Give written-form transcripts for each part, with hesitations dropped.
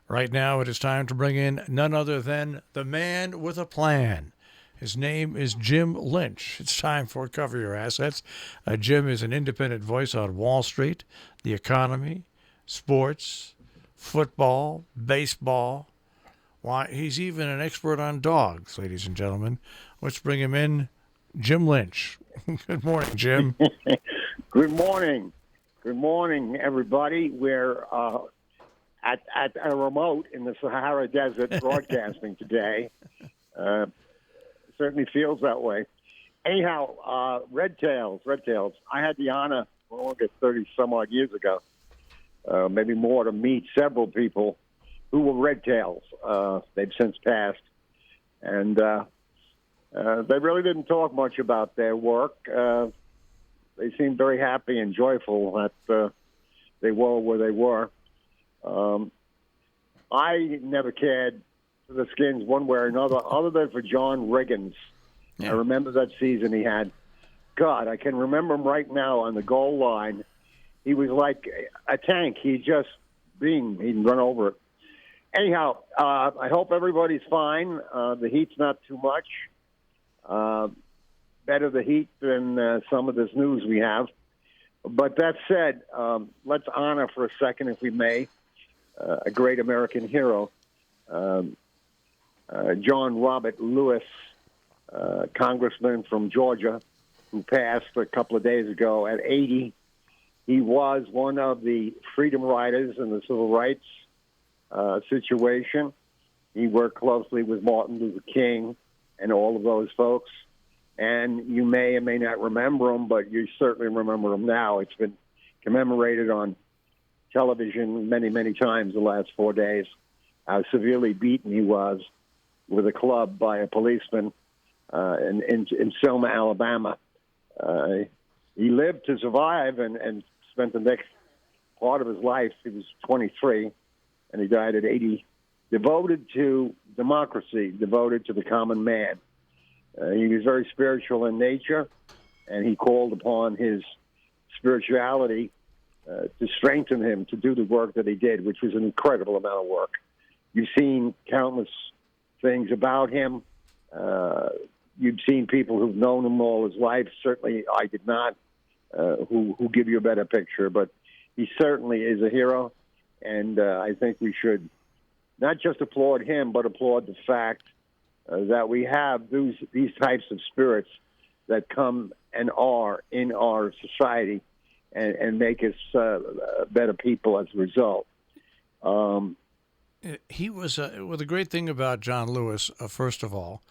Right now, it is time to bring in none other than the man with a plan. His name is Jim Lynch. It's time for Cover Your Assets. Jim is an independent voice on Wall Street, the economy, sports, football, baseball. Why, he's even an expert on dogs, ladies and gentlemen. Let's bring him in, Jim Lynch. Good morning, Jim. Good morning. Good morning, everybody. We're at a remote in the Sahara Desert broadcasting today. Certainly feels that way. Anyhow, Red Tails. I had the honor, well, I guess 30 some odd years ago, maybe more, to meet several people who were Red Tails. They've since passed. And they really didn't talk much about their work. They seemed very happy and joyful that they were where they were. I never cared for the Skins one way or another, other than for John Riggins. Yeah. I remember that season he had. God, I can remember him right now on the goal line. He was like a tank. He'd run over it. Anyhow, I hope everybody's fine. The heat's not too much. Better the heat than some of this news we have. But that said, let's honor for a second, if we may, a great American hero, John Robert Lewis, congressman from Georgia, who passed a couple of days ago at 80. He was one of the freedom riders in the civil rights situation. He worked closely with Martin Luther King and all of those folks. And you may or may not remember him, but you certainly remember him now. It's been commemorated on television many, many times the last 4 days, how severely beaten he was with a club by a policeman in Selma, Alabama. He lived to survive and spent the next part of his life, he was 23, and he died at 80, devoted to democracy, devoted to the common man. He was very spiritual in nature, and he called upon his spirituality to strengthen him to do the work that he did, which was an incredible amount of work. You've seen countless things about him. You've seen people who've known him all his life. Certainly I did not, who give you a better picture. But he certainly is a hero, and I think we should not just applaud him, but applaud the fact that we have these types of spirits that come and are in our society and make us better people as a result. He was well, the great thing about John Lewis, first of all,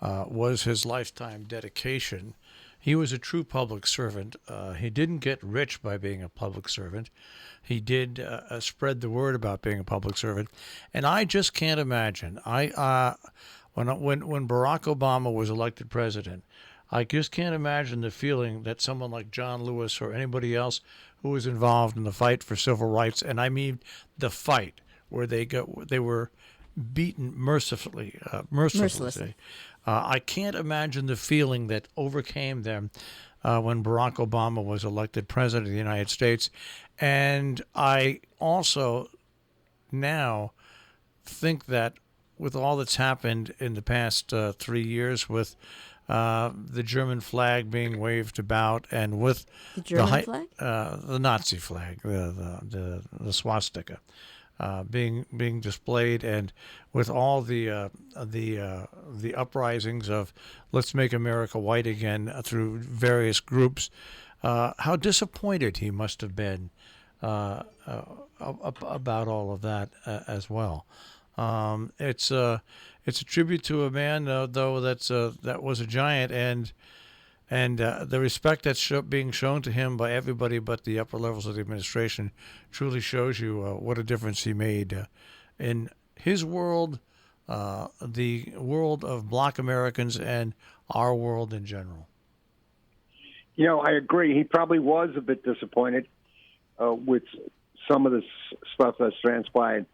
was his lifetime dedication. He was a true public servant. He didn't get rich by being a public servant. He did spread the word about being a public servant, and I just can't imagine. When Barack Obama was elected president, I just can't imagine the feeling that someone like John Lewis or anybody else who was involved in the fight for civil rights, and I mean the fight where they were beaten mercilessly. I can't imagine the feeling that overcame them when Barack Obama was elected president of the United States. And I also now think that with all that's happened in the past 3 years, with the German flag being waved about, and with the German flag, the Nazi flag, the swastika, being displayed, and with all the uprisings of "Let's Make America White Again" through various groups, how disappointed he must have been about all of that as well. It's a tribute to a man, though, that was a giant, and the respect that's being shown to him by everybody but the upper levels of the administration truly shows you what a difference he made in his world, the world of Black Americans, and our world in general. You know, I agree. He probably was a bit disappointed with some of the stuff that's transpired.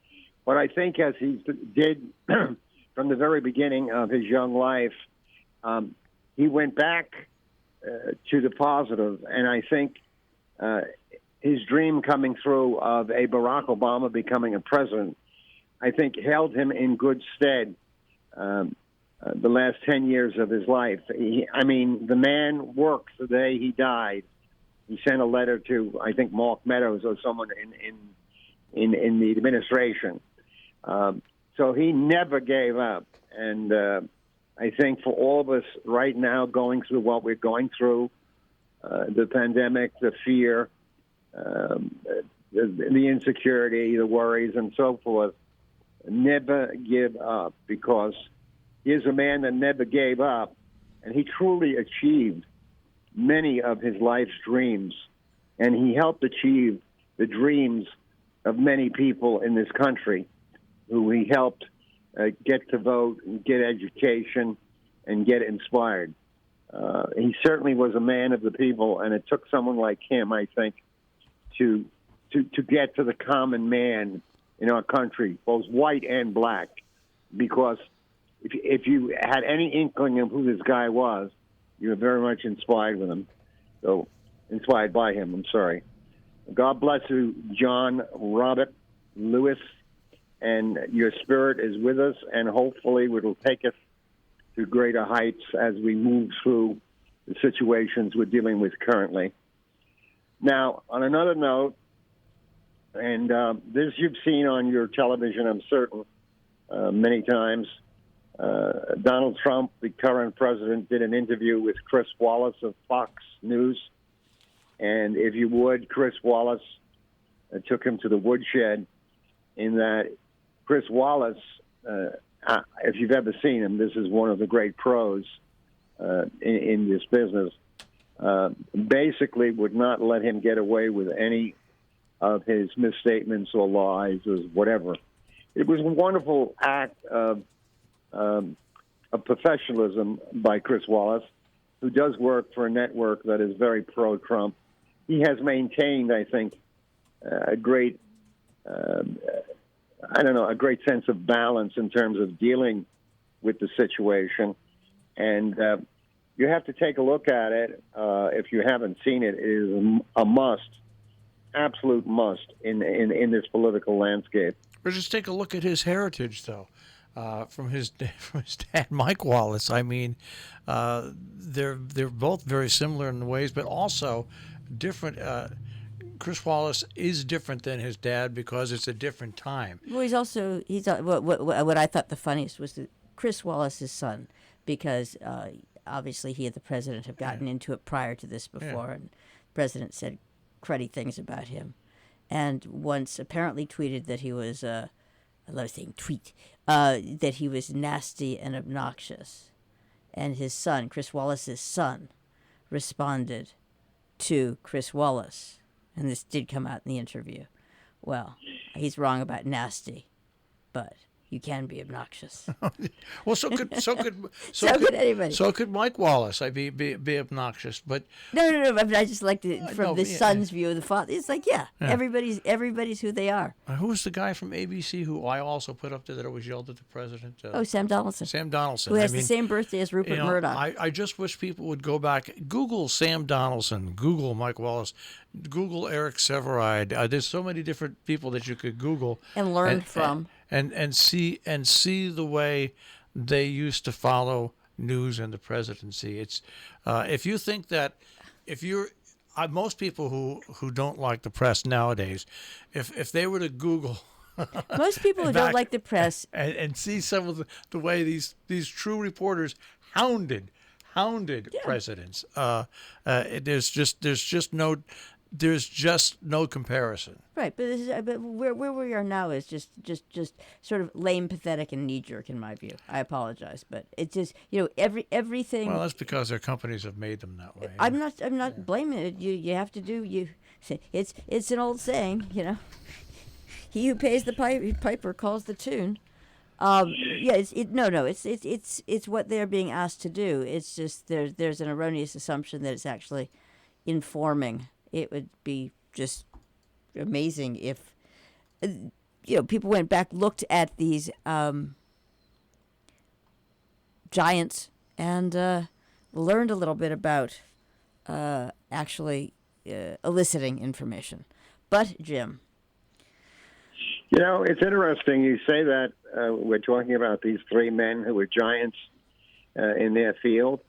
But I think as he did from the very beginning of his young life, he went back to the positive. And I think his dream coming through of a Barack Obama becoming a president I think, held him in good stead the last 10 years of his life. The man worked the day he died. He sent a letter to, I think, Mark Meadows or someone in the administration. So he never gave up. And I think for all of us right now going through what we're going through, the pandemic, the fear, the insecurity, the worries, and so forth, never give up, because he's a man that never gave up, and he truly achieved many of his life's dreams, and he helped achieve the dreams of many people in this country who he helped get to vote, and get education, and get inspired. He certainly was a man of the people, and it took someone like him, I think, to get to the common man in our country, both white and black, because if you had any inkling of who this guy was, you were very much inspired with him. So, inspired by him, I'm sorry. God bless you, John Robert Lewis, and your spirit is with us, and hopefully it will take us to greater heights as we move through the situations we're dealing with currently. Now, on another note, and this you've seen on your television, I'm certain, many times, Donald Trump, the current president, did an interview with Chris Wallace of Fox News. And if you would, Chris Wallace took him to the woodshed, in that Chris Wallace, if you've ever seen him, this is one of the great pros in this business, basically would not let him get away with any of his misstatements or lies or whatever. It was a wonderful act of professionalism by Chris Wallace, who does work for a network that is very pro-Trump. He has maintained, I think, a great sense of balance in terms of dealing with the situation. And you have to take a look at it. If you haven't seen it, it is a must, absolute must in this political landscape. Or just take a look at his heritage, though. From his dad, Mike Wallace. I mean, they're both very similar in ways, but also different. Chris Wallace is different than his dad because it's a different time. Well, he's what I thought the funniest was that Chris Wallace's son, because obviously he and the president have gotten into it prior to this before, and the president said cruddy things about him, and once apparently tweeted that he was I love saying tweet that he was nasty and obnoxious, and his son, Chris Wallace's son, responded to Chris Wallace. And this did come out in the interview. Well, he's wrong about nasty, but you can be obnoxious. Well, so could anybody. So could Mike Wallace. Be obnoxious, but no. But I just liked it from the son's view of the father. It's like, everybody's who they are. Who was the guy from ABC who I also put up there that always yelled at the president? Sam Donaldson. Sam Donaldson, who has the same birthday as Rupert Murdoch. I just wish people would go back, Google Sam Donaldson, Google Mike Wallace, Google Eric Severide. There's so many different people that you could Google and learn from. And see the way they used to follow news and the presidency. It's if you think that most people who don't like the press nowadays, if they were to Google most people who don't like the press and see some of the way these true reporters hounded presidents, there's just no comparison. Right, but where we are now is just sort of lame, pathetic, and knee-jerk in my view. I apologize, but it's just everything. Well, that's because their companies have made them that way. I'm not blaming it. You have to do It's an old saying, He who pays the piper calls the tune. It's what they're being asked to do. It's just there's an erroneous assumption that it's actually informing. It would be just amazing if people went back, looked at these giants, and learned a little bit about actually eliciting information. But Jim, It's interesting you say that. We're talking about these three men who were giants in their field.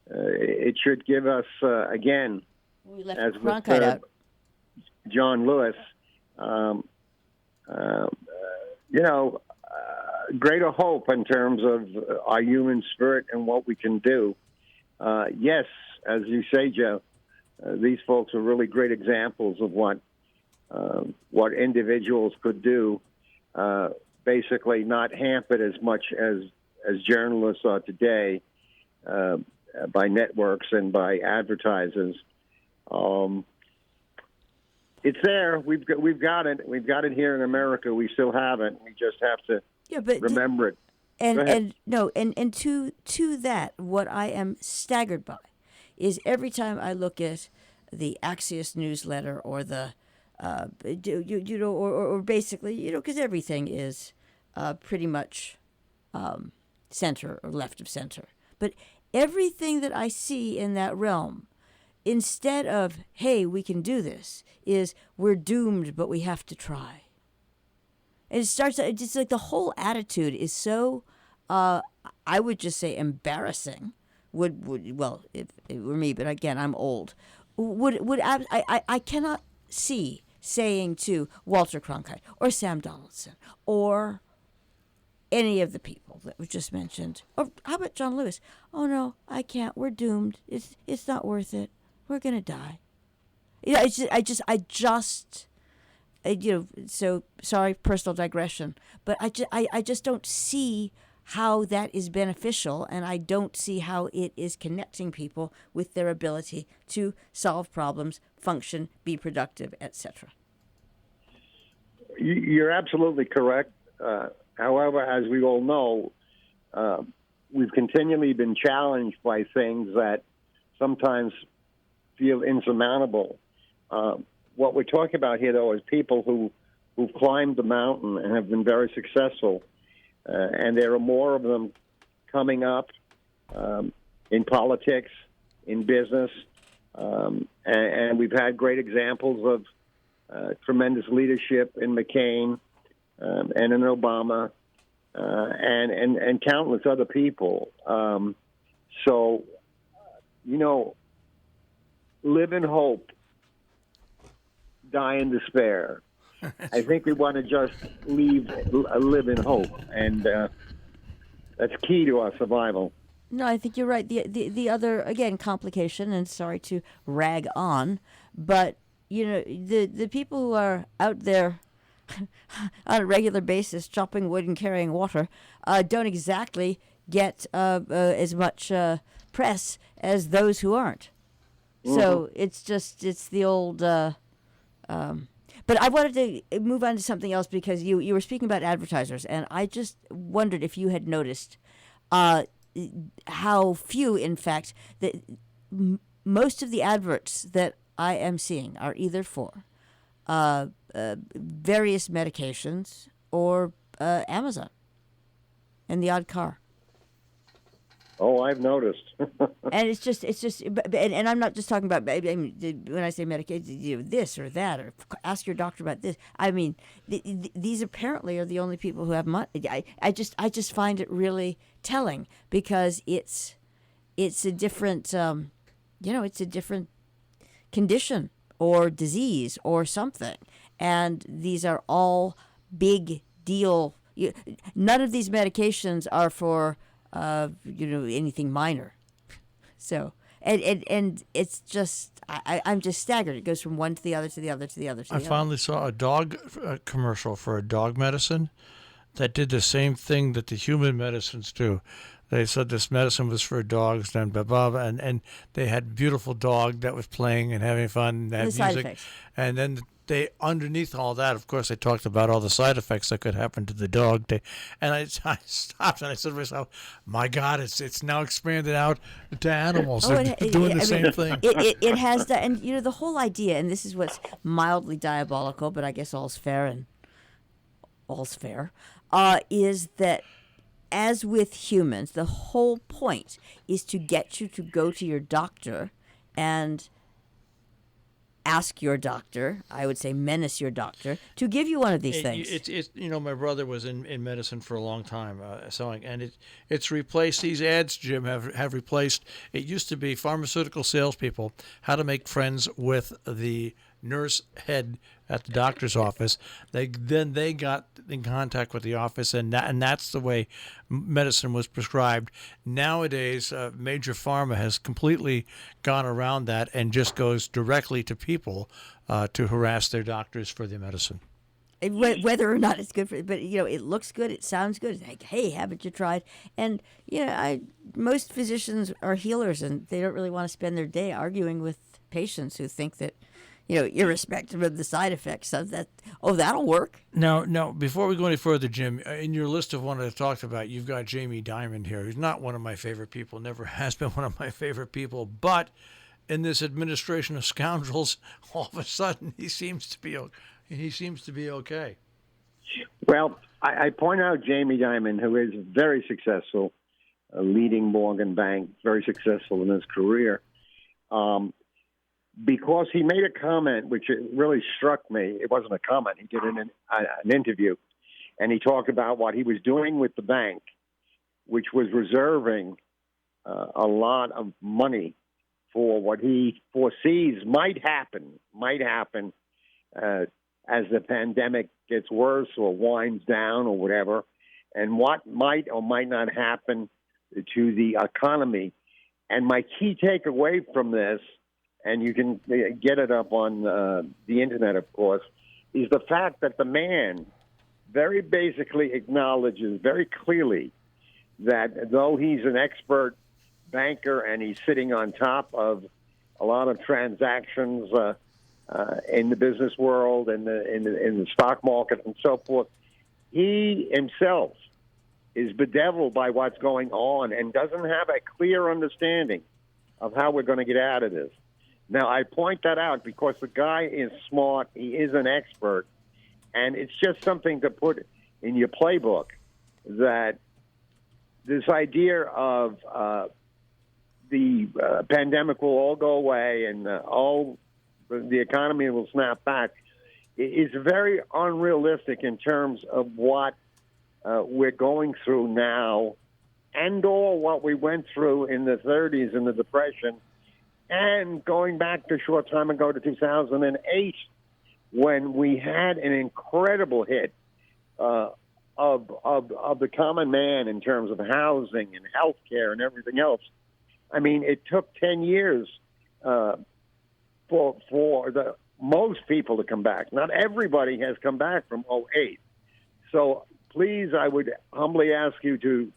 It should give us, again, We left as with Cronkite out. John Lewis, greater hope in terms of our human spirit and what we can do. Yes, as you say, Joe, these folks are really great examples of what individuals could do, basically not hampered as much as journalists are today by networks and by advertisers. It's there. We've got it. We've got it here in America. We still have it. We just have to remember it. And to that, what I am staggered by is every time I look at the Axios newsletter or the or basically, because everything is pretty much center or left of center. But everything that I see in that realm, instead of, hey, we can do this, is we're doomed, but we have to try. And it's just like the whole attitude is so, I would just say embarrassing. If it were me, but again, I'm old. I cannot see saying to Walter Cronkite or Sam Donaldson or any of the people that was just mentioned, or how about John Lewis? Oh no, I can't. We're doomed. It's not worth it. We're gonna die. So sorry, personal digression, but I just don't see how that is beneficial, and I don't see how it is connecting people with their ability to solve problems, function, be productive, etc. You're absolutely correct. However, as we all know, we've continually been challenged by things that sometimes feel insurmountable. What we're talking about here, though, is people who've climbed the mountain and have been very successful. And there are more of them coming up in politics, in business. And we've had great examples of tremendous leadership in McCain and in Obama and countless other people. Live in hope, die in despair. I think we want to just live in hope, and that's key to our survival. No, I think you're right. The other, again, complication, and sorry to rag on, but the people who are out there on a regular basis chopping wood and carrying water don't exactly get as much press as those who aren't. Mm-hmm. So it's the old. But I wanted to move on to something else because you were speaking about advertisers, and I just wondered if you had noticed how few, in fact, that most of the adverts that I am seeing are either for various medications or Amazon and the odd car. Oh, I've noticed. And it's just, and I'm not just talking about, I mean, when I say medication, this or that, or ask your doctor about this. I mean, these apparently are the only people who have money. I just find it really telling because it's a different, it's a different condition or disease or something, and these are all big deal. None of these medications are for anything minor. So and it's just I'm just staggered. It goes from one to the other to the other to the other. I finally saw a dog commercial for a dog medicine that did the same thing that the human medicines do. They said this medicine was for dogs, and blah, blah, blah, and they had a beautiful dog that was playing and having fun and had the music. And then they, underneath all that, of course, they talked about all the side effects that could happen to the dog. And I stopped and I said to myself, my God, it's now expanded out to animals. They're doing the same thing. It has that. And, the whole idea, and this is what's mildly diabolical, but I guess all's fair and all's fair, is that as with humans, the whole point is to get you to go to your doctor and ask your doctor, I would say menace your doctor, to give you one of these things. It's my brother was in medicine for a long time, selling, and it's replaced these ads. Jim have replaced. It used to be pharmaceutical salespeople how to make friends with the nurse head at the doctor's office. They got in contact with the office, and that's the way medicine was prescribed. Nowadays, major pharma has completely gone around that and just goes directly to people to harass their doctors for their medicine. Whether or not it's good for, but it looks good, it sounds good. It's like, hey, haven't you tried? And most physicians are healers, and they don't really want to spend their day arguing with patients who think that, irrespective of the side effects of that, that'll work. Now, before we go any further, Jim, in your list of one I talked about, you've got Jamie Dimon here. He's not one of my favorite people, never has been one of my favorite people, but in this administration of scoundrels, all of a sudden he seems to be okay. Well, I point out Jamie Dimon, who is very successful, leading Morgan Bank, very successful in his career, because he made a comment which really struck me. It wasn't a comment. He did an interview, and he talked about what he was doing with the bank, which was reserving a lot of money for what he foresees might happen as the pandemic gets worse or winds down or whatever, and what might or might not happen to the economy. And my key takeaway from this, and you can get it up on the internet, of course, is the fact that the man very basically acknowledges very clearly that though he's an expert banker and he's sitting on top of a lot of transactions in the business world and in the stock market and so forth, he himself is bedeviled by what's going on and doesn't have a clear understanding of how we're going to get out of this. Now, I point that out because the guy is smart, he is an expert, and it's just something to put in your playbook that this idea of the pandemic will all go away and the economy will snap back is very unrealistic in terms of what we're going through now and or what we went through in the 30s in the Depression and going back to a short time ago to 2008 when we had an incredible hit of the common man in terms of housing and health care and everything else. I mean, it took 10 years for the most people to come back. Not everybody has come back from '08. So please, I would humbly ask you to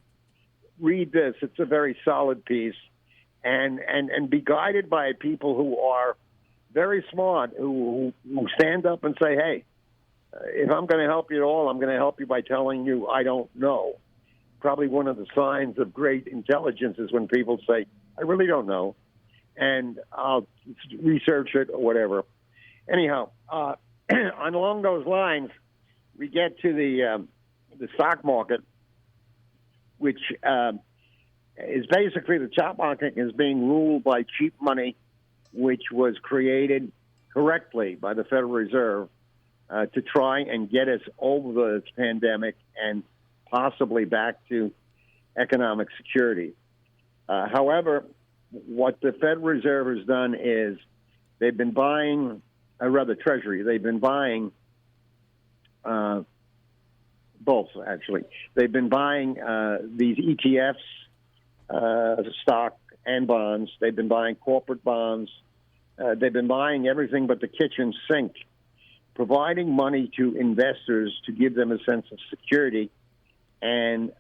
read this. It's a very solid piece, and be guided by people who are very smart, who stand up and say, hey, if I'm going to help you at all, I'm going to help you by telling you I don't know. Probably one of the signs of great intelligence is when people say, I really don't know, and I'll research it or whatever. Anyhow, along those lines, we get to the stock market, which is basically the stock market is being ruled by cheap money, which was created correctly by the Federal Reserve to try and get us over this pandemic and possibly back to economic security. However, what the Federal Reserve has done is they've been buying, Treasury, they've been buying both, actually. They've been buying these ETFs, stock and bonds. They've been buying corporate bonds. They've been buying everything but the kitchen sink, providing money to investors to give them a sense of security and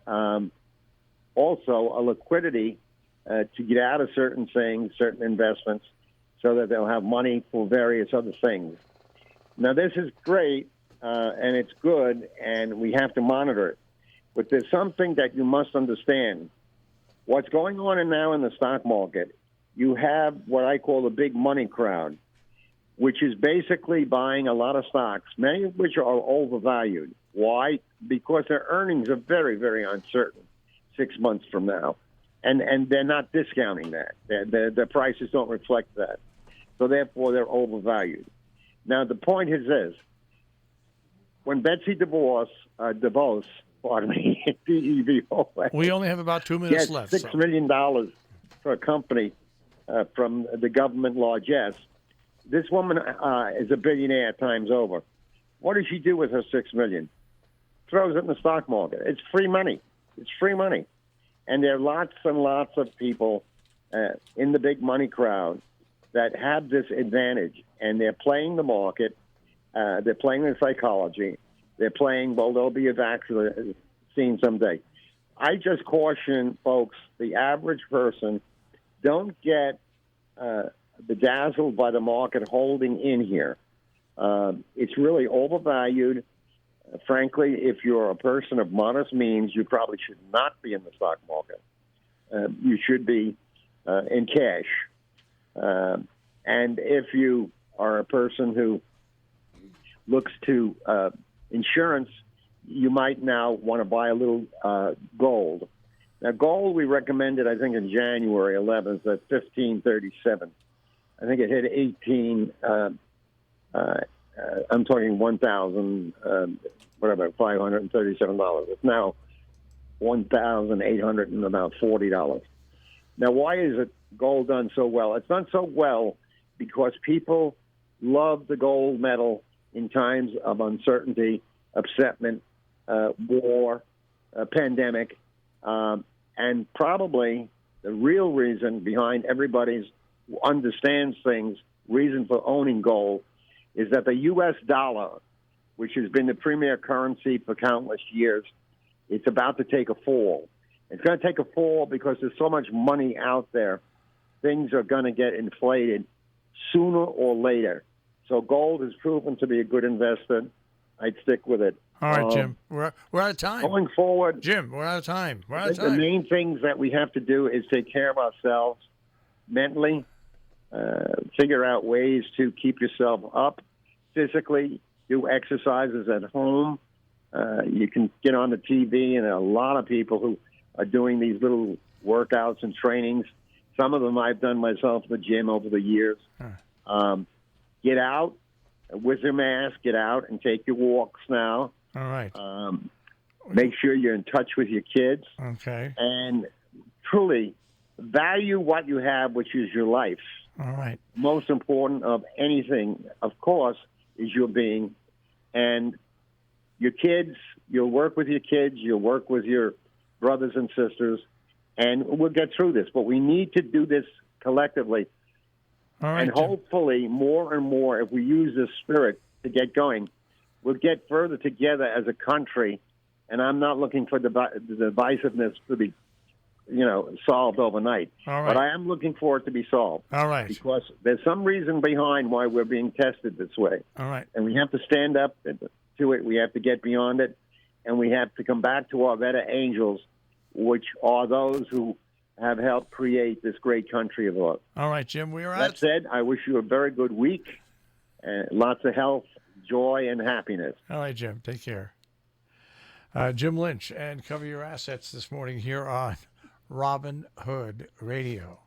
also a liquidity to get out of certain things, certain investments, so that they'll have money for various other things. Now, this is great, and it's good, and we have to monitor it. But there's something that you must understand. What's going on now in the stock market, you have what I call the big money crowd, which is basically buying a lot of stocks, many of which are overvalued. Why? Because their earnings are very, very uncertain 6 months from now. And they're not discounting that. The prices don't reflect that. so therefore they're overvalued. Now, the point is this. When Betsy DeVos, pardon me, D-E-V-O-S, We only have about 2 minutes gets left. $6 million for a company from the government largesse, this woman is a billionaire times over. What does she do with her $6 million? Throws it in the stock market. It's free money. It's free money. And there are lots and lots of people in the big money crowd that have this advantage, and they're playing the market. They're playing the psychology. They're playing, well, there'll be a vaccine someday. I just caution folks, the average person, don't get bedazzled by the market holding in here. It's really overvalued. Frankly, if you're a person of modest means, you probably should not be in the stock market. You should be in cash. And if you are a person who looks to insurance, you might now want to buy a little gold. Now, gold we recommended, I think, in January 11th at $15.37. I think it hit 18. I'm talking $537. It's now $1,840. Now, why is it gold done so well? It's done so well because people love the gold metal in times of uncertainty, upsetment, war, pandemic, and probably the real reason behind everybody's who understands things, reason for owning gold, is that the U.S. dollar, which has been the premier currency for countless years, it's about to take a fall. It's going to take a fall because there's so much money out there. Things are going to get inflated sooner or later. So gold has proven to be a good investment. I'd stick with it. All right, Jim. We're out of time. Going forward, Jim, we're out of time. The main things that we have to do is take care of ourselves mentally, figure out ways to keep yourself up physically, do exercises at home. You can get on the TV, and a lot of people who are doing these little workouts and trainings. Some of them I've done myself in the gym over the years. Get out with your mask. Get out and take your walks now. All right. Make sure you're in touch with your kids. Okay. And truly value what you have, which is your life. All right. Most important of anything, of course, is your being. And your kids, you'll work with your kids, you'll work with your brothers and sisters, and we'll get through this. But we need to do this collectively. All right, and hopefully more and more, if we use this spirit to get going, we'll get further together as a country. And I'm not looking for the divisiveness to be, solved overnight. All right. But I am looking for it to be solved. All right. Because there's some reason behind why we're being tested this way. All right. And we have to stand up to it. We have to get beyond it. And we have to come back to our better angels, which are those who have helped create this great country of ours. All right, Jim, we are out. That said, I wish you a very good week, and lots of health, joy, and happiness. All right, Jim, take care. Jim Lynch, and Cover Your Assets this morning here on Robin Hood Radio.